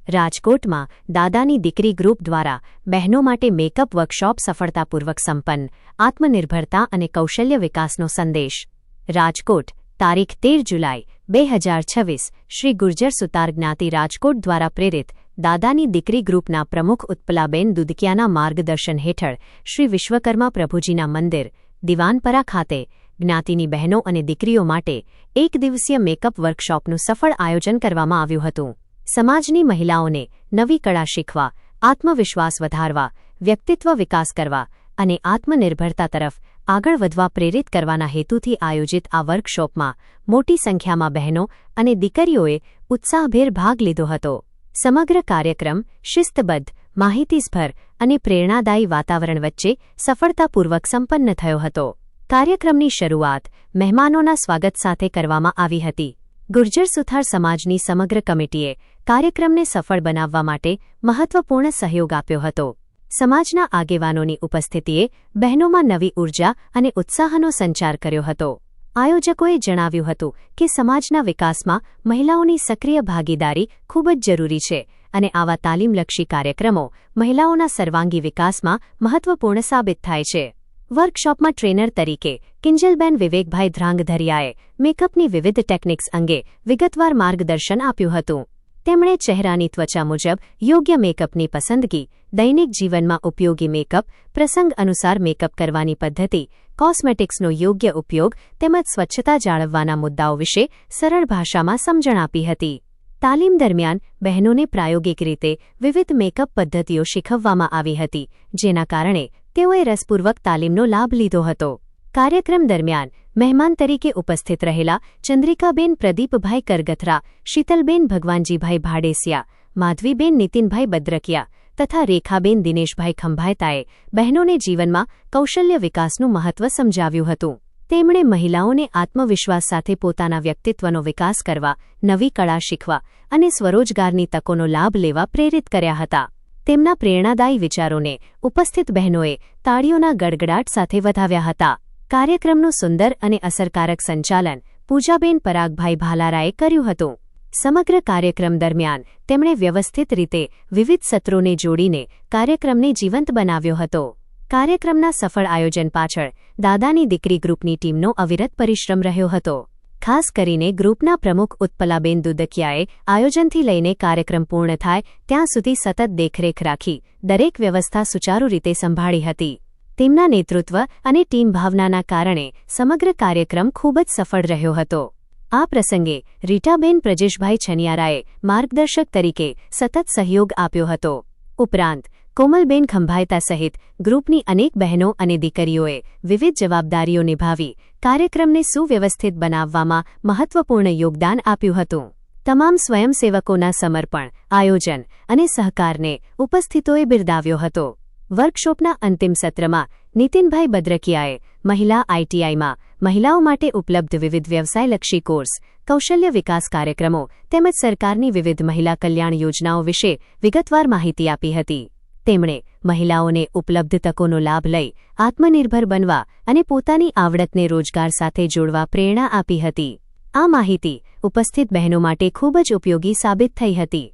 રાજકોટમાં દાદાની દીકરી ગ્રુપ દ્વારા બહેનો માટે મેકઅપ વર્કશોપ સફળતાપૂર્વક સંપન્ન, આત્મનિર્ભરતા અને કૌશલ્ય વિકાસનો સંદેશ. રાજકોટ, તારીખ 13 જુલાઈ 2026. શ્રી ગુર્જર સુતાર જ્ઞાતિ રાજકોટ દ્વારા પ્રેરિત દાદાની દીકરી ગ્રુપના પ્રમુખ ઉત્પલાબેન દુધકિયાના માર્ગદર્શન હેઠળ શ્રી વિશ્વકર્મા પ્રભુજીના મંદિર, દિવાનપરા ખાતે જ્ઞાતિની બહેનો અને દીકરીઓ માટે એક દિવસીય મેકઅપ વર્કશોપનું સફળ આયોજન કરવામાં આવ્યું હતું. સમાજની મહિલાઓને નવી કળા શીખવા, આત્મવિશ્વાસ વધારવા, વ્યક્તિત્વ વિકાસ કરવા અને આત્મનિર્ભરતા તરફ આગળ વધવા પ્રેરિત કરવાના હેતુથી આયોજિત આ વર્કશોપમાં મોટી સંખ્યામાં બહેનો અને દીકરીઓએ ઉત્સાહભેર ભાગ લીધો હતો. સમગ્ર કાર્યક્રમ શિસ્તબદ્ધ, માહિતીસભર અને પ્રેરણાદાયી વાતાવરણ વચ્ચે સફળતાપૂર્વક સંપન્ન થયો હતો. કાર્યક્રમની શરૂઆત મહેમાનોના સ્વાગત સાથે કરવામાં આવી હતી. ગુર્જર સુથાર સમાજની સમગ્ર કમિટીએ કાર્યક્રમને સફળ બનાવવા માટે મહત્વપૂર્ણ સહયોગ આપ્યો હતો. સમાજના આગેવાનોની ઉપસ્થિતિએ બહેનોમાં નવી ઉર્જા અને ઉત્સાહનો સંચાર કર્યો હતો. આયોજકોએ જણાવ્યું હતું કે સમાજના વિકાસમાં મહિલાઓની સક્રિય ભાગીદારી ખૂબ જ જરૂરી છે અને આવા તાલીમલક્ષી કાર્યક્રમો મહિલાઓના સર્વાંગી વિકાસમાં મહત્વપૂર્ણ સાબિત થાય છે. વર્કશોપમાં ટ્રેનર તરીકે કિંજલબેન વિવેકભાઈ ધ્રાંગધરિયાએ મેકઅપની વિવિધ ટેકનિક્સ અંગે વિગતવાર માર્ગદર્શન આપ્યું હતું. તેમણે ચહેરાની ત્વચા મુજબ યોગ્ય મેકઅપની પસંદગી, દૈનિક જીવનમાં ઉપયોગી મેકઅપ, પ્રસંગ અનુસાર મેકઅપ કરવાની પદ્ધતિ, કોસ્મેટિક્સનો યોગ્ય ઉપયોગ તેમજ સ્વચ્છતા જાળવવાના મુદ્દાઓ વિશે સરળ ભાષામાં સમજણ આપી હતી. તાલીમ દરમિયાન બહેનોને પ્રાયોગિક રીતે વિવિધ મેકઅપ પદ્ધતિઓ શીખવવામાં આવી હતી, જેના કારણે તેઓએ રસપૂર્વક તાલીમનો લાભ લીધો હતો. કાર્યક્રમ દરમિયાન મહેમાન તરીકે ઉપસ્થિત રહેલા ચંદ્રિકાબેન પ્રદીપભાઈ કરગથરા, શીતલબેન ભગવાનજીભાઈ ભાડેસિયા, માધવીબેન નીતિનભાઈ બદ્રકિયા તથા રેખાબેન દિનેશભાઈ ખંભાયતાએ બહેનોને જીવનમાં કૌશલ્ય વિકાસનું મહત્વ સમજાવ્યું હતું. તેમણે મહિલાઓને આત્મવિશ્વાસ સાથે પોતાના વ્યક્તિત્વનો વિકાસ કરવા, નવી કળા શીખવા અને સ્વરોજગારની તકોનો લાભ લેવા પ્રેરિત કર્યા હતા. તેમના પ્રેરણાદાયી વિચારોને ઉપસ્થિત બહેનોએ તાળીઓના ગડગડાટ સાથે વધાવ્યા હતા. કાર્યક્રમનું સુંદર અને અસરકારક સંચાલન પૂજાબેન પરાગભાઈ ભાલારાએ કર્યું હતું. સમગ્ર કાર્યક્રમ દરમિયાન તેમણે વ્યવસ્થિત રીતે વિવિધ સત્રોને જોડીને કાર્યક્રમને જીવંત બનાવ્યો હતો. કાર્યક્રમના સફળ આયોજન પાછળ દાદાની દીકરી ગ્રુપની ટીમનો અવિરત પરિશ્રમ રહ્યો હતો. ખાસ કરીને ગ્રુપના પ્રમુખ ઉત્પલાબેન દુધકિયાએ આયોજનથી લઈને કાર્યક્રમ પૂર્ણ થાય ત્યાં સુધી સતત દેખરેખ રાખી દરેક વ્યવસ્થા સુચારુ રીતે સંભાળી હતી. તેમના નેતૃત્વ અને ટીમ ભાવનાના કારણે સમગ્ર કાર્યક્રમ ખૂબ જ સફળ રહ્યો હતો. આ પ્રસંગે રીટાબેન પ્રજેશભાઈ છનિયારાએ માર્ગદર્શક તરીકે સતત સહયોગ આપ્યો હતો. ઉપરાંત કોમલબેન ખંભાયતા સહિત ગ્રુપની અનેક બહેનો અને દીકરીઓએ વિવિધ જવાબદારીઓ નિભાવી કાર્યક્રમને સુવ્યવસ્થિત બનાવવામાં મહત્વપૂર્ણ યોગદાન આપ્યું હતું. તમામ સ્વયંસેવકોના સમર્પણ, આયોજન અને સહકારને ઉપસ્થિતોએ બિરદાવ્યો હતો. વર્કશોપના અંતિમ સત્રમાં નીતિનભાઈ બદ્રકિયાએ મહિલા આઈટીઆઈમાં મહિલાઓ માટે ઉપલબ્ધ વિવિધ વ્યવસાયલક્ષી કોર્સ, કૌશલ્ય વિકાસ કાર્યક્રમો તેમજ સરકારની વિવિધ મહિલા કલ્યાણ યોજનાઓ વિશે વિગતવાર માહિતી આપી હતી. તેમણે મહિલાઓને ઉપલબ્ધ તકોનો લાભ લઈ આત્મનિર્ભર બનવા અને પોતાની આવડતને રોજગાર સાથે જોડવા પ્રેરણા આપી હતી. આ માહિતી ઉપસ્થિત બહેનો માટે ખૂબ જ ઉપયોગી સાબિત થઈ હતી.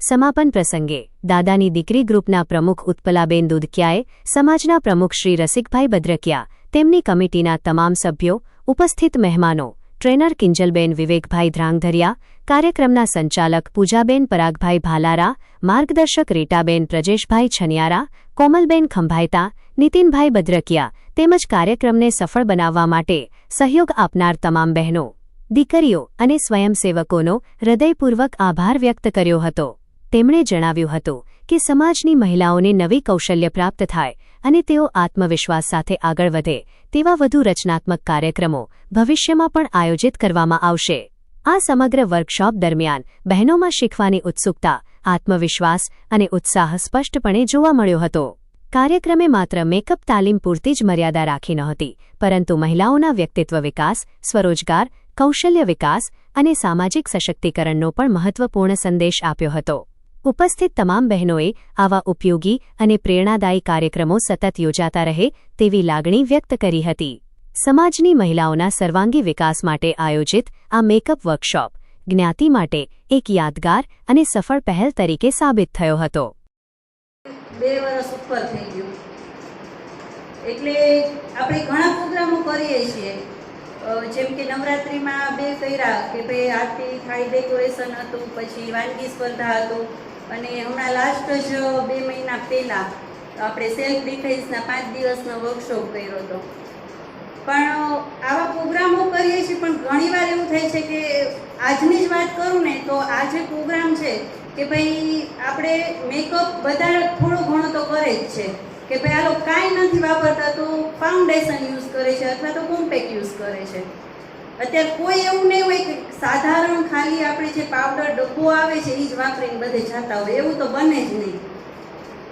સમાપન પ્રસંગે દાદાની દીકરી ગ્રુપના પ્રમુખ ઉત્પલાબેન દુધકિયાએ, સમાજના પ્રમુખ શ્રી રસિકભાઈ બદ્રકિયા, તેમની કમિટીના તમામ સભ્યો, ઉપસ્થિત મહેમાનો, ટ્રેનર કિંજલબેન વિવેકભાઈ ધ્રાંગધરિયા, કાર્યક્રમના સંચાલક પૂજાબેન પરાગભાઈ ભાલારા, માર્ગદર્શક રીટાબેન પ્રજેશભાઈ છનિયારા, કોમલબેન ખંભાયતા, નીતિનભાઈ બદ્રકિયા તેમજ કાર્યક્રમને સફળ બનાવવા માટે સહયોગ આપનાર તમામ બહેનો, દીકરીઓ અને સ્વયંસેવકોનો હૃદયપૂર્વક આભાર વ્યક્ત કર્યો હતો. તેમણે જણાવ્યું હતું કે સમાજની મહિલાઓને નવી કૌશલ્ય પ્રાપ્ત થાય અને તેઓ આત્મવિશ્વાસ સાથે આગળ વધે તેવા વધુ રચનાત્મક કાર્યક્રમો ભવિષ્યમાં પણ આયોજિત કરવામાં આવશે. આ સમગ્ર વર્કશોપ દરમિયાન બહેનોમાં શીખવાની ઉત્સુકતા, આત્મવિશ્વાસ અને ઉત્સાહ સ્પષ્ટપણે જોવા મળ્યો હતો. કાર્યક્રમે માત્ર મેકઅપ તાલીમ પૂરતી જ મર્યાદા રાખી નહોતી, પરંતુ મહિલાઓના વ્યક્તિત્વ વિકાસ, સ્વરોજગાર, કૌશલ્ય વિકાસ અને સામાજિક સશક્તિકરણનો પણ મહત્વપૂર્ણ સંદેશ આપ્યો હતો. ઉપસ્થિત તમામ બહેનોએ આવા ઉપયોગી અને પ્રેરણાદાયી કાર્યક્રમો સતત યોજાતા રહે તેવી લાગણી વ્યક્ત કરી હતી. સમાજની મહિલાઓના સર્વાંગી વિકાસ માટે આયોજિત આ મેકઅપ વર્કશોપ જ્ઞાતિ માટે એક યાદગાર અને સફળ પહેલ તરીકે સાબિત થયો હતો. 2 વર્ષ ઉપર થઈ ગયું એટલે આપણે ઘણા પ્રોગ્રામો કરીએ છીએ, જેમ કે નવરાત્રિમાં 2 કર્યા કે ભાઈ આરતી થાળી ડેકોરેશન હતું, પછી વાનગી સ્પર્ધા હતું, અને હમણાં લાસ્ટ જ 2 મહિના પહેલાં આપણે સેલ્ફ ડિફેન્સના 5 દિવસનો વર્કશોપ કર્યો હતો. પણ આવા પ્રોગ્રામો કરીએ છીએ, પણ ઘણીવાર એવું થાય છે કે આજની જ વાત કરું ને તો આ જે પ્રોગ્રામ છે કે ભાઈ આપણે મેકઅપ બધા થોડો ઘણો તો કરે જ છે કે ભાઈ આ લોકો કાંઈ નથી વાપરતા તો ફાઉન્ડેશન યુઝ કરે છે અથવા તો કોમ્પેક્ટ યુઝ કરે છે. અત્યારે કોઈ એવું નહીં હોય કે સાધારણ ખાલી આપણે જે પાવડર ડબ્બો આવે છે એ જ વાપરીને બધે જતા હોય, એવું તો બને જ નહીં.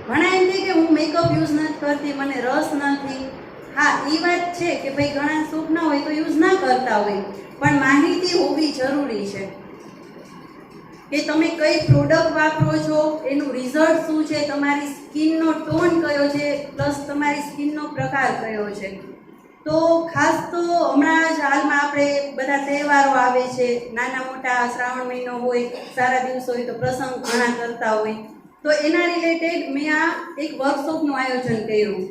ઘણા એમ કહે કે હું મેકઅપ યુઝ નથી કરતી, મને રસ નથી. હા, એ વાત છે કે ભાઈ ઘણા શોખ ના હોય તો યુઝ ના કરતા હોય, પણ માહિતી હોવી જરૂરી છે કે તમે કઈ પ્રોડક્ટ વાપરો છો, એનું રિઝલ્ટ શું છે, તમારી સ્કિનનો ટોન કયો છે, પ્લસ તમારી સ્કિનનો પ્રકાર કયો છે. તો ખાસ તો હમણાં જ હાલમાં આપણે બધા તહેવારો આવે છે, નાના મોટા શ્રાવણ મહિનો હોય, સારા દિવસો હોય તો પ્રસંગ ઘણા કરતા હોય, તો એના રિલેટેડ મેં આ એક વર્કશોપનું આયોજન કર્યું.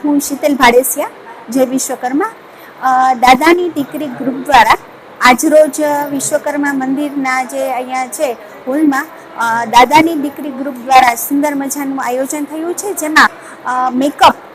હું શીતલ ભાડેસિયા, જય વિશ્વકર્મા. દાદાની દીકરી ગ્રુપ દ્વારા આજરોજ વિશ્વકર્મા મંદિરના જે અહીંયા છે હોલમાં દાદાની દીકરી ગ્રુપ દ્વારા સુંદર મજાનું આયોજન થયું છે, જેમાં મેકઅપ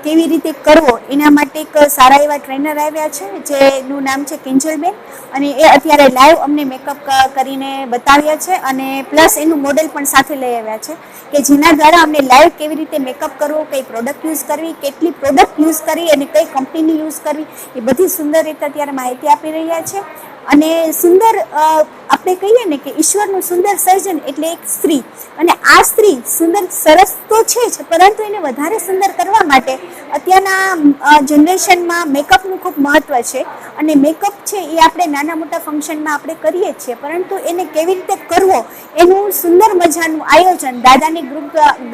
કેવી રીતે કરવો એના માટે એક સારા એવા ટ્રેનર આવ્યા છે, જેનું નામ છે કિંજલબેન, અને એ અત્યારે લાઈવ અમને મેકઅપ કરીને બતાવ્યા છે, અને પ્લસ એનું મોડેલ પણ સાથે લઈ આવ્યા છે કે જેના દ્વારા અમને લાઈવ કેવી રીતે મેકઅપ કરવો, કઈ પ્રોડક્ટ યુઝ કરવી, કેટલી પ્રોડક્ટ યુઝ કરવી અને કઈ કંપનીની યુઝ કરવી, એ બધી સુંદર રીતે અત્યારે માહિતી આપી રહ્યા છે. અને સુંદર આપણે કહીએ ને કે ઈશ્વરનું સુંદર સર્જન એટલે એક સ્ત્રી, અને આ સ્ત્રી સુંદર સરસ તો છે જ, પરંતુ એને વધારે સુંદર કરવા માટે અત્યારના જનરેશનમાં મેકઅપનું ખૂબ મહત્ત્વ છે. અને મેકઅપ છે એ આપણે નાના મોટા ફંક્શનમાં આપણે કરીએ જ છીએ, પરંતુ એને કેવી રીતે કરવો એનું સુંદર મજાનું આયોજન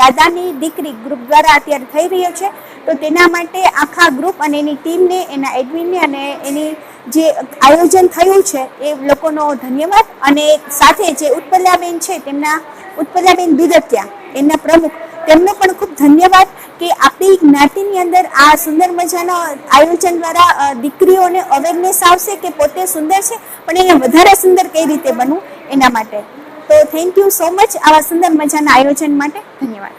દાદાની દીકરી ગ્રુપ દ્વારા અત્યારે થઈ રહ્યો છે. તો તેના માટે આખા ગ્રુપ અને એની ટીમને, એના એડમિનને અને એની જે આયોજન થયું છે એ લોકોનો ધન્યવાદ. અને સાથે જે ઉત્પલાબેન છે, તેમના ઉત્પલાબેન દુધત્યા એમના પ્રમુખ, તેમનો પણ ખૂબ ધન્યવાદ કે આપણી જ્ઞાતિની અંદર આ સુંદર મજાના આયોજન દ્વારા દીકરીઓને અવેરનેસ આવશે કે પોતે સુંદર છે પણ એને વધારે સુંદર કઈ રીતે બનવું એના માટે. તો થેન્ક યુ સો મચ આવા સુંદર મજાના આયોજન માટે. ધન્યવાદ.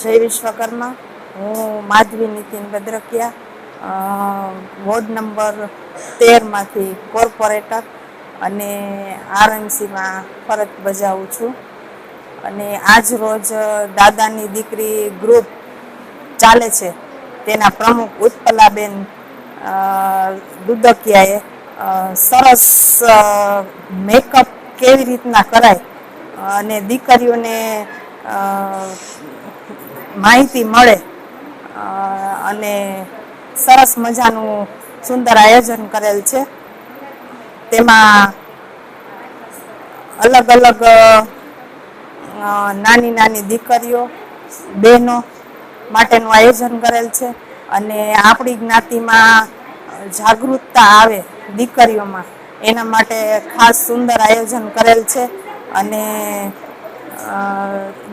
જય વિશ્વકર્મા. હું માધવી નીતિન બદ્રકિયા, વોર્ડ નંબર 13માંથી કોર્પોરેટર અને આરએમસીમાં ફરજ બજાવું છું. અને આજ રોજ દાદાની દીકરી ગ્રુપ ચાલે છે તેના પ્રમુખ ઉત્પલાબેન દુધકિયાએ સરસ મેકઅપ કેવી રીતના કરાય અને દીકરીઓને માહિતી મળે અને સરસ મજાનું સુંદર આયોજન કરેલ છે. તેમાં અલગ અલગ નાની નાની દીકરીઓ, બહેનો માટેનું આયોજન કરેલ છે. અને આપણી જ્ઞાતિમાં જાગૃતતા આવે દીકરીઓમાં એના માટે ખાસ સુંદર આયોજન કરેલ છે. અને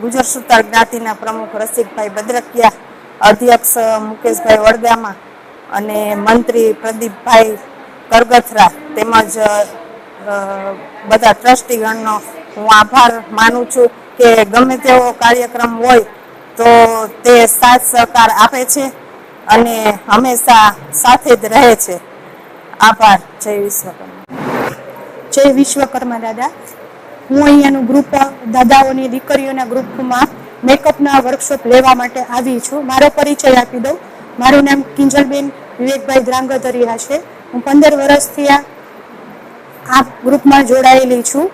ગુજર સુતાર જ્ઞાતિના પ્રમુખ રસિકભાઈ બદ્રકિયા, અધ્યક્ષ મુકેશભાઈ વડગામા અને મંત્રી પ્રદીપભાઈ કરગથરા તેમજ બધા ટ્રસ્ટીગણનો હું આભાર માનું છું કે ગમે તેવો કાર્યક્રમ હોય તો તે સાથ સહકાર આપે છે અને હંમેશા સાથે જ રહે છે. આભાર. જય વિશ્વકર્મા. જય વિશ્વકર્મા દાદા. હું અહીંયાનું ગ્રુપ દાદાઓની દીકરીઓના ગ્રુપમાં મેકઅપના વર્કશોપ લેવા માટે આવી છું. મારો પરિચય આપી દઉં. મારું નામ કિંજલબેન વિવેકભાઈ દ્રાંગધરિયા છે. હું 15 વર્ષથી આ ગ્રુપમાં જોડાયેલી છું.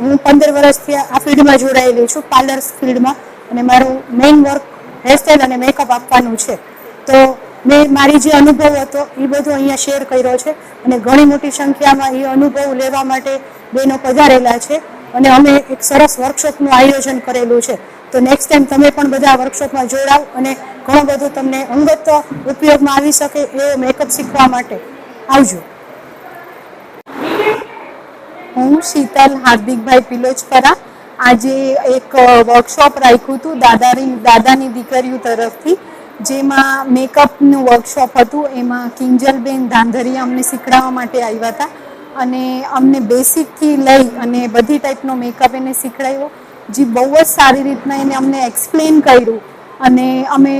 હું 15 વર્ષથી આ ફિલ્ડમાં જોડાયેલી છું, પાર્લર્સ ફિલ્ડમાં. અને મારું મેઇન વર્ક હેરસ્ટાઈલ અને મેકઅપ આપવાનું છે. તો મેં મારી જે અનુભવ હતો એ બધો અહીંયા શેર કર્યો છે. અને ઘણી મોટી સંખ્યામાં એ અનુભવ લેવા માટે બહેનો પધારેલા છે. અને અમે એક સરસ વર્કશોપનું આયોજન કરેલું છે. તો નેક્સ્ટ ટાઈમ તમે પણ બધા વર્કશોપમાં જોડાવ અને ઘણું બધું તમને અંગત ઉપયોગમાં આવી શકે એવો મેકઅપ શીખવા માટે. આવજો. હું શીતલ હાર્દિકભાઈ પિલોચપરા આજે એક વર્કશોપ રાખ્યું હતું દાદાની દીકરીઓ તરફથી, જેમાં મેકઅપનું વર્કશોપ હતું. એમાં કિંજલબેન ધાંધરિયા અમને શીખડાવવા માટે આવ્યા હતા અને અમને બેસિકથી લઈ અને બધી ટાઈપનો મેકઅપ એને શીખડાવ્યો, જે બહુ જ સારી રીતના એને અમને એક્સપ્લેન કર્યું અને અમે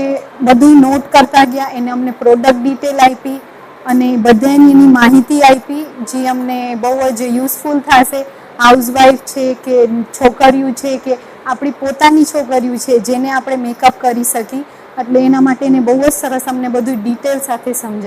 બધું નોટ કરતા ગયા. એને અમને પ્રોડક્ટ ડિટેલ આપી અને બધાની માહિતી આપી, જે અમને બહુ જ યુઝફુલ થશે. હાઉસવાઈફ છે કે છોકરીઓ છે કે આપણી પોતાની છોકરીઓ છે જેને આપણે મેકઅપ કરી શકીએ, એટલે એના માટે એને બહુ જ સરસ અમને બધું ડિટેલ સાથે સમજાય.